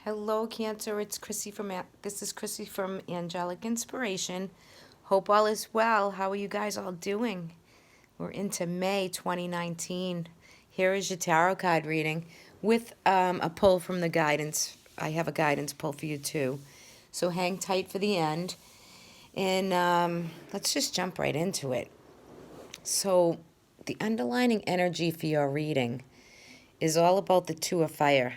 Hello, Cancer. It's Chrissy from this is Chrissy from Angelic Inspiration. Hope all is well. How are you guys all doing? We're into May 2019. Here is your tarot card reading with a pull from the guidance. I have a guidance pull for you too. So hang tight for the end. And let's just jump right into it. So the underlining energy for your reading is all about the Two of Fire.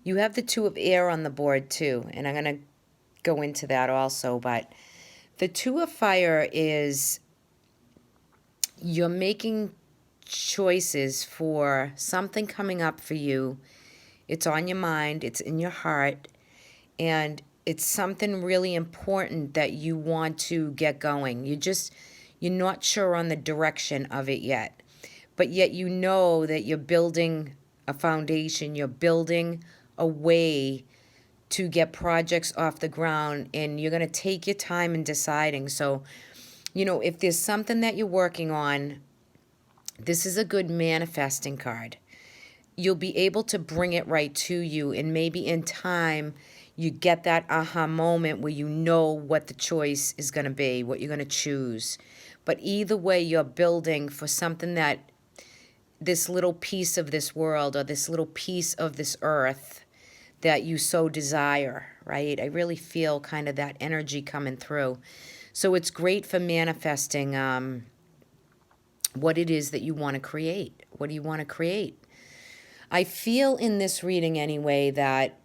You have the Two of Air on the board too, and I'm going to go into that also. But the Two of Fire is you're making choices for something coming up for you. It's on your mind, it's in your heart, and it's something really important that you want to get going. You're not sure on the direction of it yet, but yet you know that you're building a foundation, you're building a way to get projects off the ground, and you're going to take your time in deciding. So, if there's something that you're working on, this is a good manifesting card. You'll be able to bring it right to you, and maybe in time you get that aha moment where you know what the choice is going to be, what you're going to choose. But either way, you're building for something that this little piece of this world or this little piece of this earth that you so desire, right? I really feel kind of that energy coming through. So it's great for manifesting what it is that you want to create. What do you want to create? I feel in this reading anyway that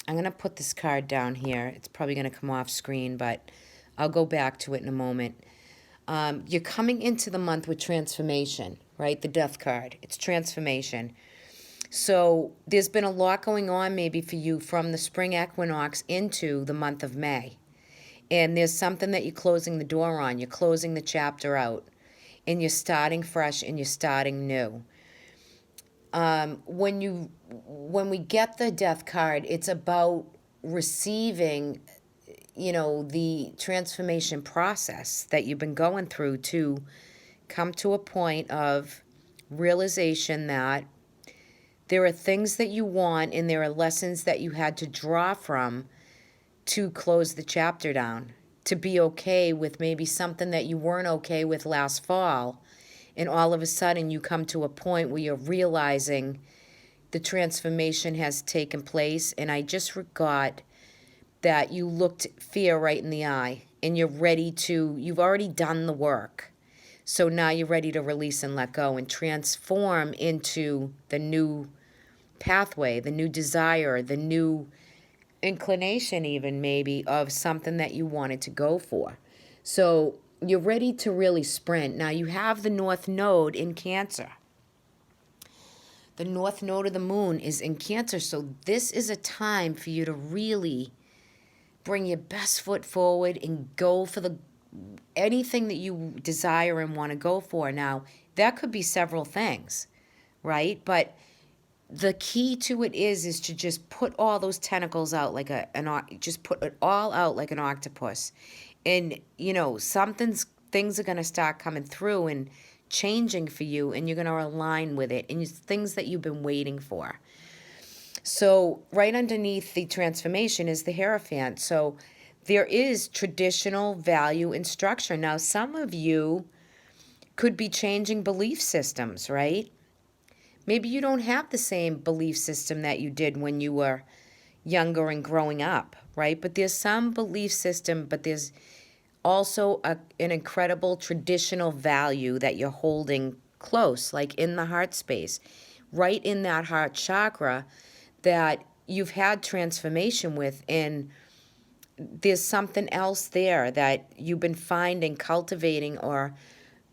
I'm going to put this card down here. It's probably going to come off screen, but I'll go back to it in a moment. You're coming into the month with transformation, right? The Death card. It's transformation. So there's been a lot going on maybe for you from the spring equinox into the month of May. And there's something that you're closing the door on. You're closing the chapter out. And you're starting fresh and you're starting new. When we get the Death card, it's about receiving, the transformation process that you've been going through to come to a point of realization that there are things that you want and there are lessons that you had to draw from to close the chapter down, to be okay with maybe something that you weren't okay with last fall. And all of a sudden you come to a point where you're realizing the transformation has taken place. And I just got that you looked fear right in the eye and you've already done the work. So now you're ready to release and let go and transform into the new pathway, the new desire, the new inclination even maybe of something that you wanted to go for. So you're ready to really sprint. Now you have the North Node in Cancer. The North Node of the Moon is in Cancer. So this is a time for you to really bring your best foot forward and go for anything that you desire and want to go for. Now, that could be several things, right? But the key to it is to just put all those tentacles out like just put it all out like an octopus. And, things are going to start coming through and changing for you, and you're going to align with it, and it's things that you've been waiting for. So right underneath the transformation is the Hierophant. So there is traditional value and structure. Now, some of you could be changing belief systems, right? Maybe you don't have the same belief system that you did when you were younger and growing up, right? But there's some belief system, but there's also an incredible traditional value that you're holding close, like in the heart space, right in that heart chakra that you've had transformation with. And there's something else there that you've been finding, cultivating, or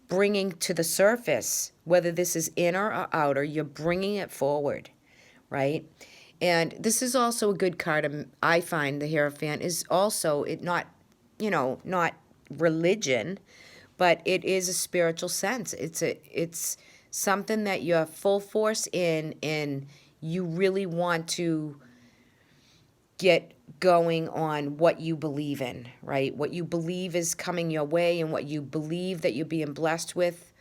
bringing to the surface, whether this is inner or outer, you're bringing it forward, right? And this is also a good card. I find the Hierophant is also not religion, but it is a spiritual sense. It's something that you're full force in, and you really want to get going on what you believe in, right? What you believe is coming your way and what you believe that you're being blessed with.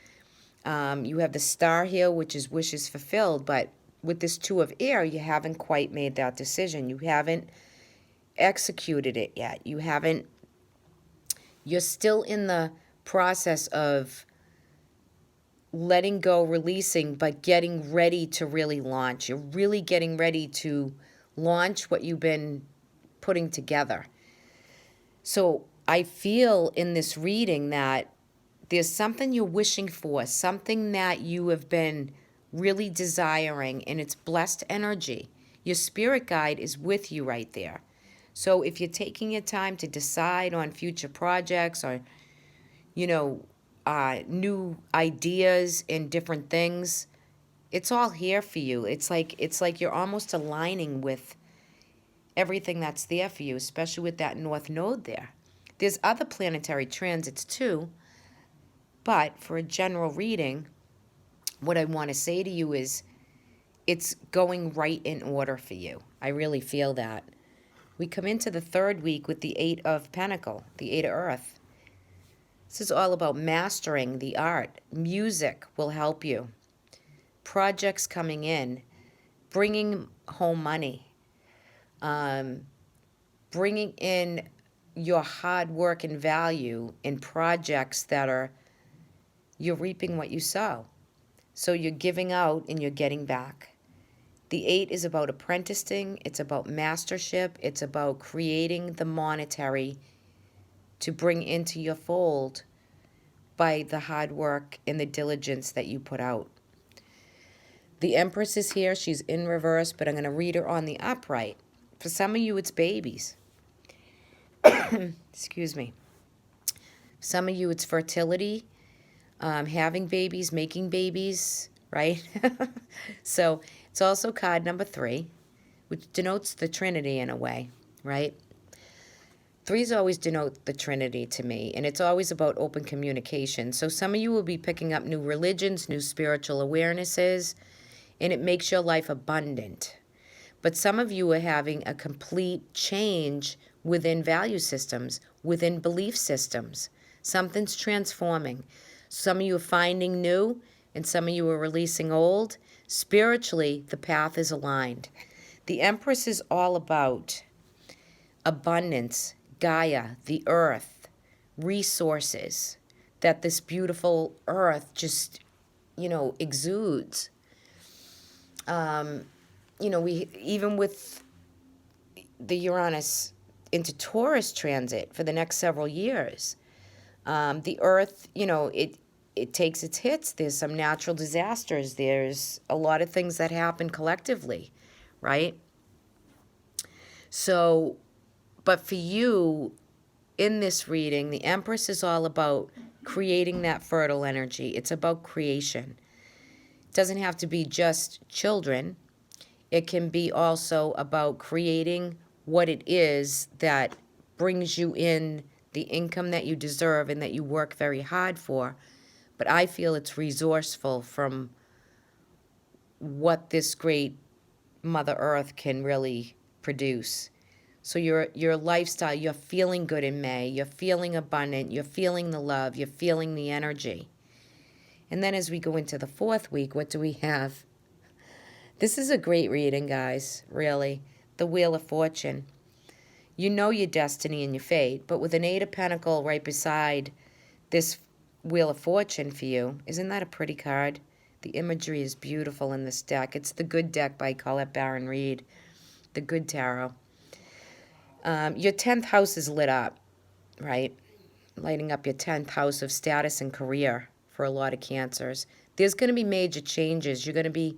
You have the star here, which is wishes fulfilled, but with this Two of Air, you haven't quite made that decision. You haven't executed it yet. You're still in the process of letting go, releasing, but getting ready to really launch. You're really getting ready to launch what you've been putting together. So I feel in this reading that there's something you're wishing for, something that you have been really desiring, and it's blessed energy. Your spirit guide is with you right there. So if you're taking your time to decide on future projects or, new ideas and different things, it's all here for you. It's like you're almost aligning with everything that's there for you, especially with that North Node there. There's other planetary transits too, but for a general reading, what I want to say to you is it's going right in order for you. I really feel that. We come into the third week with the Eight of Pentacle, the Eight of Earth. This is all about mastering the art. Music will help you. Projects coming in, bringing home money, bringing in your hard work and value in projects that you're reaping what you sow. So you're giving out and you're getting back. The 8 is about apprenticing. It's about mastership. It's about creating the monetary to bring into your fold by the hard work and the diligence that you put out. The Empress is here. She's in reverse, but I'm going to read her on the upright. For some of you, it's babies. Excuse me. Some of you, it's fertility, having babies, making babies, right? So it's also card number 3, which denotes the Trinity in a way, right? 3s always denote the Trinity to me, and it's always about open communication. So some of you will be picking up new religions, new spiritual awarenesses, and it makes your life abundant. But some of you are having a complete change within value systems, within belief systems. Something's transforming. Some of you are finding new, and some of you are releasing old. Spiritually, the path is aligned. The Empress is all about abundance, Gaia, the earth, resources that this beautiful earth just, exudes. We even with the Uranus into Taurus transit for the next several years, the earth, it takes its hits. There's some natural disasters. There's a lot of things that happen collectively, right? So, but for you, in this reading, the Empress is all about creating that fertile energy. It's about creation. It doesn't have to be just children. It can be also about creating what it is that brings you in the income that you deserve and that you work very hard for. But I feel it's resourceful from what this great Mother Earth can really produce. So your lifestyle, you're feeling good in May, you're feeling abundant, you're feeling the love, you're feeling the energy. And then as we go into the 4th week, what do we have? This is a great reading, guys, really. The Wheel of Fortune. You know your destiny and your fate, but with an 8 of Pentacles right beside this Wheel of Fortune for you, isn't that a pretty card? The imagery is beautiful in this deck. It's the Good deck by Colette Baron Reed, the Good Tarot. Your 10th house is lit up, right? Lighting up your 10th house of status and career for a lot of Cancers. There's going to be major changes. You're going to be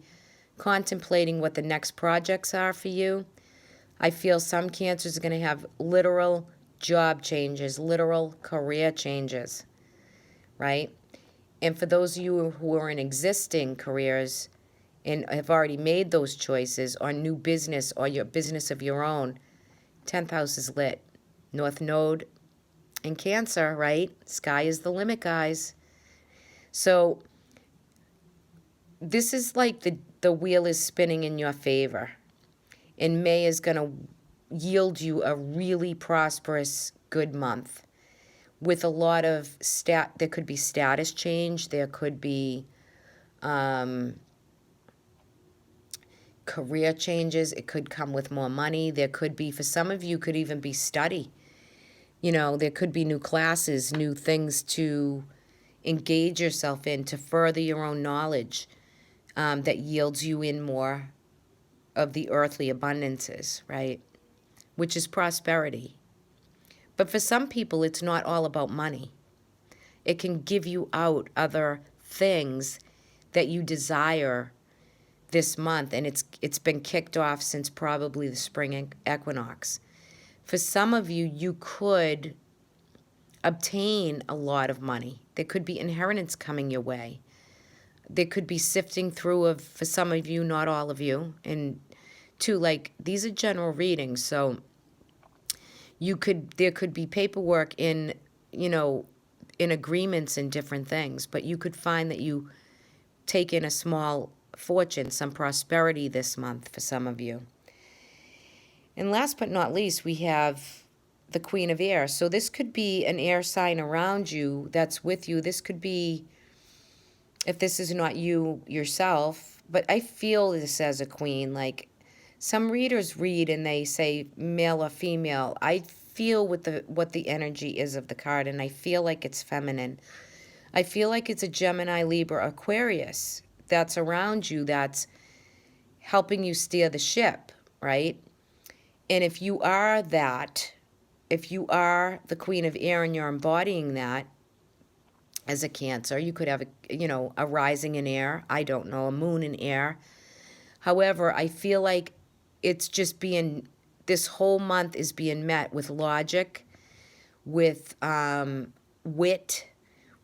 contemplating what the next projects are for you. I feel some Cancers are going to have literal job changes, literal career changes, right? And for those of you who are in existing careers and have already made those choices on new business or your business of your own, 10th house is lit. North Node in Cancer, right? Sky is the limit, guys. So this is like the wheel is spinning in your favor. And May is going to yield you a really prosperous, good month with a lot of there could be status change. There could be career changes. It could come with more money. There could be, for some of you, could even be study. You know, there could be new classes, new things to engage yourself in to further your own knowledge, that yields you in more of the earthly abundances, right? Which is prosperity. But for some people, it's not all about money. It can give you out other things that you desire this month, and it's been kicked off since probably the spring equinox. For some of you, you could obtain a lot of money. There could be inheritance coming your way. There could be sifting through of, for some of you, not all of you. And two, like, these are general readings, so there could be paperwork in, in agreements and different things, but you could find that you take in a small fortune, some prosperity this month for some of you. And last but not least, we have the Queen of Air. So this could be an air sign around you that's with you. This could be, if this is not you yourself, but I feel this as a queen. Like, some readers read and they say male or female. I feel what the energy is of the card, and I feel like it's feminine. I feel like it's a Gemini, Libra, Aquarius that's around you, that's helping you steer the ship, right? And if you are that, if you are the Queen of Air and you're embodying that as a Cancer, you could have a rising in air, I don't know, a moon in air. However, I feel like it's just this whole month is being met with logic, with wit,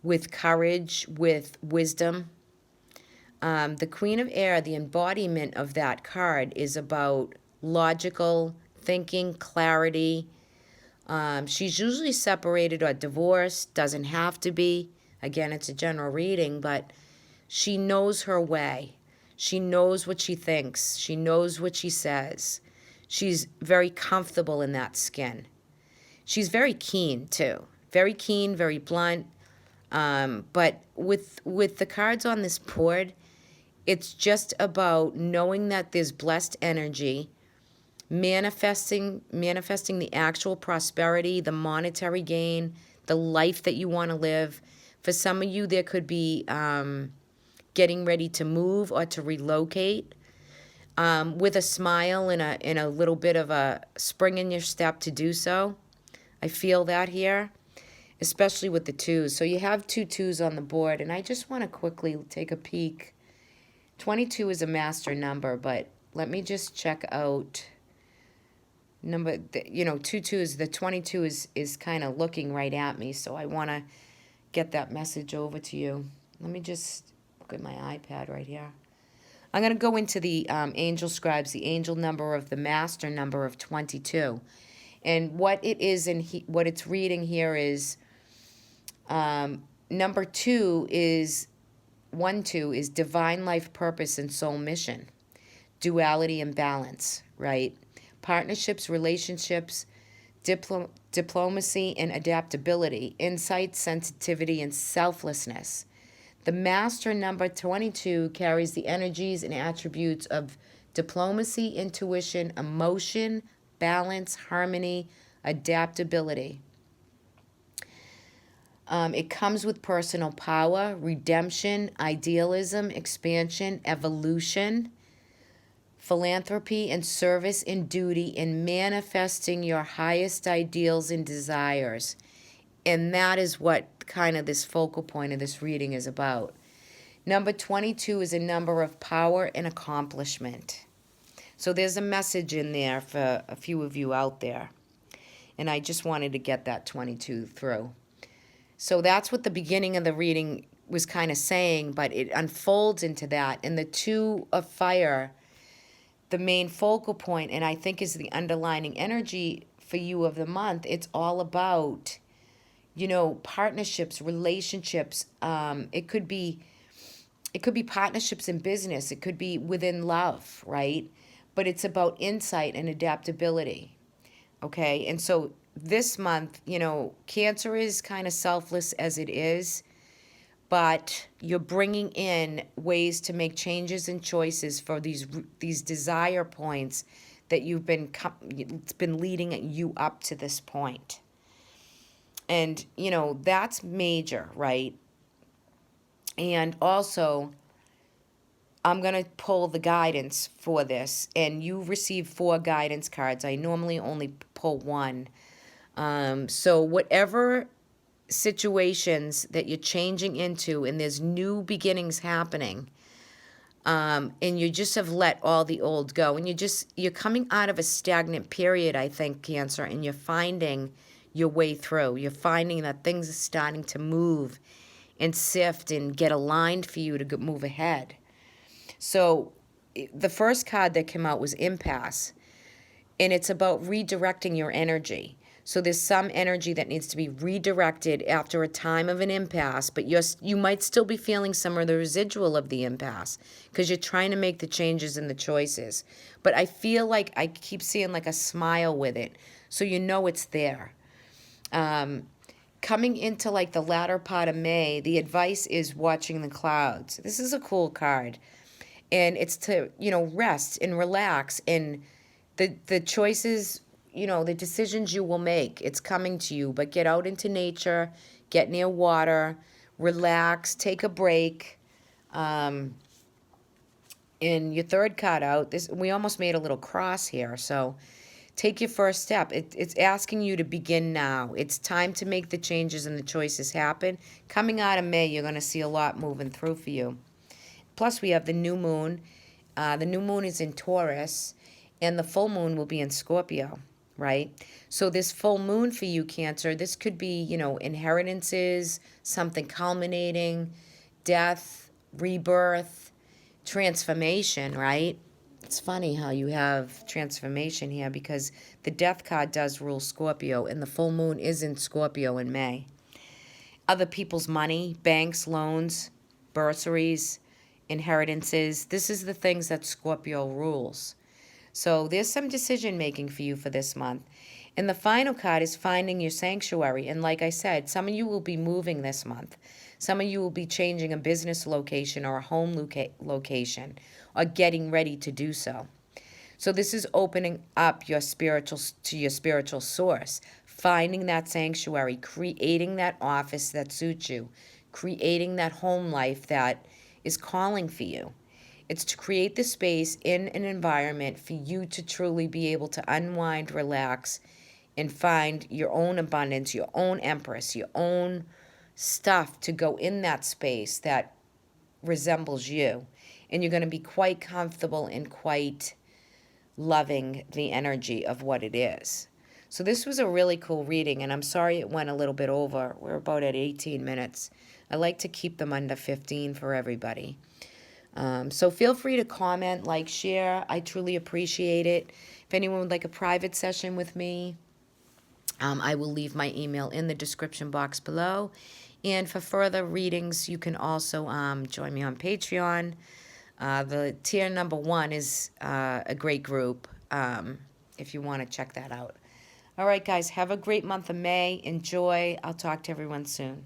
with courage, with wisdom. The Queen of Air, the embodiment of that card, is about logical thinking, clarity. She's usually separated or divorced, doesn't have to be. Again, it's a general reading, but she knows her way. She knows what she thinks. She knows what she says. She's very comfortable in that skin. She's very keen, too. Very keen, very blunt. But with the cards on this board, it's just about knowing that there's blessed energy, manifesting the actual prosperity, the monetary gain, the life that you want to live. For some of you, there could be getting ready to move or to relocate, with a smile and a little bit of a spring in your step to do so. I feel that here, especially with the twos. So you have 2 twos on the board, and I just want to quickly take a peek. 22 is a master number, but let me just check out number, 2 twos. The 22 is kind of looking right at me, so I want to get that message over to you. Let me just look at my iPad right here. I'm going to go into the angel scribes, the angel number of the master number of 22. And what it is what it's reading here is number 2 is 1-2 is divine life purpose and soul mission, duality and balance, right? Partnerships, relationships, diplomacy and adaptability, insight, sensitivity, and selflessness. The master number 22 carries the energies and attributes of diplomacy, intuition, emotion, balance, harmony, adaptability. It comes with personal power, redemption, idealism, expansion, evolution, philanthropy and service and duty, in manifesting your highest ideals and desires. And that is what kind of this focal point of this reading is about. Number 22 is a number of power and accomplishment. So there's a message in there for a few of you out there. And I just wanted to get that 22 through. So that's what the beginning of the reading was kind of saying, but it unfolds into that. And the 2 of fire, the main focal point, and I think is the underlining energy for you of the month, it's all about, partnerships, relationships. It could be partnerships in business. It could be within love, right? But it's about insight and adaptability, okay? And so this month, Cancer is kind of selfless as it is. but you're bringing in ways to make changes and choices for these desire points that it's been leading you up to this point. And, that's major, right? And also, I'm going to pull the guidance for this, and you receive 4 guidance cards. I normally only pull 1. So whatever situations that you're changing into and there's new beginnings happening, and you just have let all the old go, and you're coming out of a stagnant period, I think, Cancer, and you're finding your way through. You're finding that things are starting to move and sift and get aligned for you to move ahead. So the first card that came out was Impasse, and it's about redirecting your energy. So there's some energy that needs to be redirected after a time of an impasse, but you might still be feeling some of the residual of the impasse because you're trying to make the changes and the choices. But I feel like I keep seeing like a smile with it, so it's there. Coming into like the latter part of May, the advice is watching the clouds. This is a cool card. And it's to, rest and relax, and the choices, the decisions you will make, it's coming to you. But get out into nature, get near water, relax, take a break. And your third card out, we almost made a little cross here. So take your first step. It's asking you to begin now. It's time to make the changes and the choices happen. Coming out of May, you're going to see a lot moving through for you. Plus, we have the new moon. The new moon is in Taurus, and the full moon will be in Scorpio, right? So this full moon for you, Cancer, this could be, inheritances, something culminating, death, rebirth, transformation, right? It's funny how you have transformation here because the death card does rule Scorpio, and the full moon is in Scorpio in May. Other people's money, banks, loans, bursaries, inheritances. This is the things that Scorpio rules. So there's some decision making for you for this month. And the final card is finding your sanctuary. And like I said, some of you will be moving this month. Some of you will be changing a business location or a home location or getting ready to do so. So this is opening up to your spiritual source, finding that sanctuary, creating that office that suits you, creating that home life that is calling for you. It's to create the space in an environment for you to truly be able to unwind, relax, and find your own abundance, your own empress, your own stuff to go in that space that resembles you. And you're going to be quite comfortable and quite loving the energy of what it is. So this was a really cool reading, and I'm sorry it went a little bit over. We're about at 18 minutes. I like to keep them under 15 for everybody. So feel free to comment, like, share. I truly appreciate it. If anyone would like a private session with me, I will leave my email in the description box below. And for further readings, you can also join me on Patreon. The tier number 1 is a great group if you want to check that out. All right, guys, have a great month of May. Enjoy. I'll talk to everyone soon.